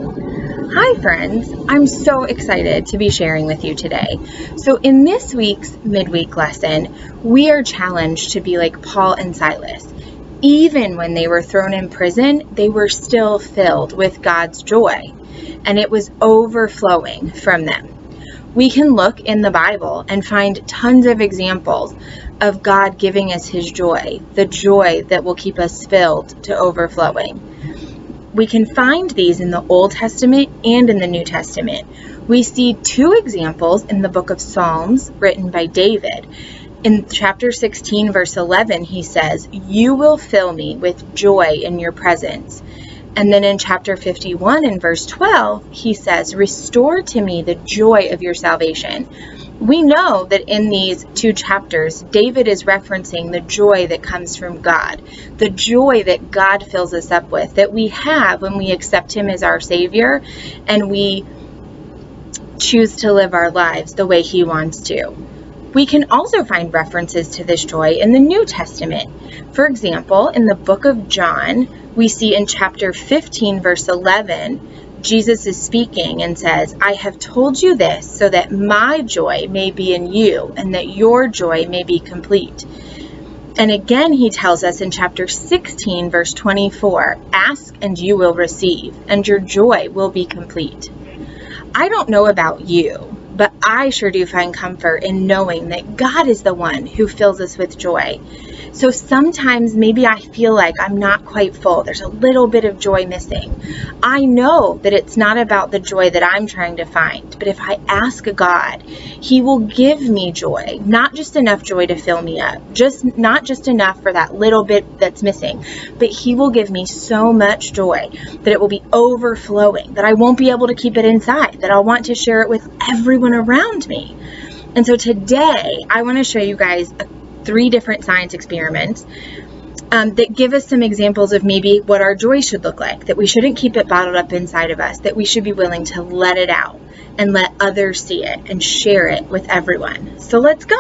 Hi friends, I'm so excited to be sharing with you today. So in this week's midweek lesson, we are challenged to be like Paul and Silas. Even when they were thrown in prison, they were still filled with God's joy, and it was overflowing from them. We can look in the Bible and find tons of examples of God giving us his joy, the joy that will keep us filled to overflowing. We can find these in the Old Testament and in the New Testament. We see two examples in the book of Psalms written by David. In chapter 16, verse 11, he says, "You will fill me with joy in your presence." And then in chapter 51 and verse 12, he says, "Restore to me the joy of your salvation." We know that in these two chapters, David is referencing the joy that comes from God, the joy that God fills us up with, that we have when we accept him as our Savior and we choose to live our lives the way he wants to. We can also find references to this joy in the New Testament. For example, in the book of John, we see in chapter 15, verse 11, Jesus is speaking and says, "I have told you this so that my joy may be in you and that your joy may be complete." And again, he tells us in chapter 16, verse 24, "Ask and you will receive, and your joy will be complete." I don't know about you, but I sure do find comfort in knowing that God is the one who fills us with joy. So sometimes maybe I feel like I'm not quite full. There's a little bit of joy missing. I know that it's not about the joy that I'm trying to find, but if I ask God, he will give me joy, not just enough joy to fill me up, not just enough for that little bit that's missing, but he will give me so much joy that it will be overflowing, that I won't be able to keep it inside, that I'll want to share it with everyone around me. And so today, I want to show you guys 3 different science experiments that give us some examples of maybe what our joy should look like, that we shouldn't keep it bottled up inside of us, that we should be willing to let it out and let others see it and share it with everyone. So let's go.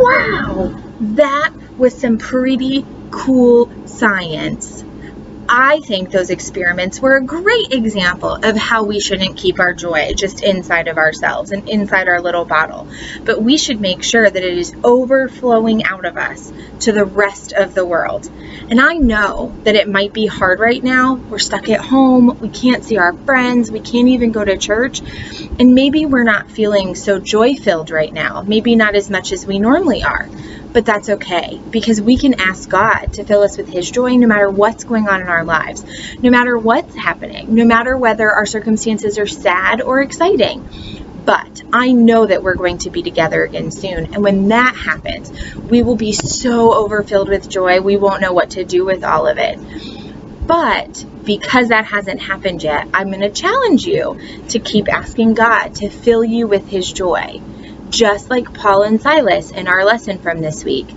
Wow, that was some pretty cool science. I think those experiments were a great example of how we shouldn't keep our joy just inside of ourselves and inside our little bottle, but we should make sure that it is overflowing out of us to the rest of the world. And I know that it might be hard right now. We're stuck at home. We can't see our friends. We can't even go to church. And maybe we're not feeling so joy-filled right now. Maybe not as much as we normally are. But that's okay, because we can ask God to fill us with his joy no matter what's going on in our lives, no matter what's happening, no matter whether our circumstances are sad or exciting. But I know that we're going to be together again soon. And when that happens, we will be so overfilled with joy, we won't know what to do with all of it. But because that hasn't happened yet, I'm going to challenge you to keep asking God to fill you with his joy. Just like Paul and Silas in our lesson from this week.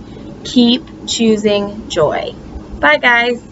Keep choosing joy. Bye, guys.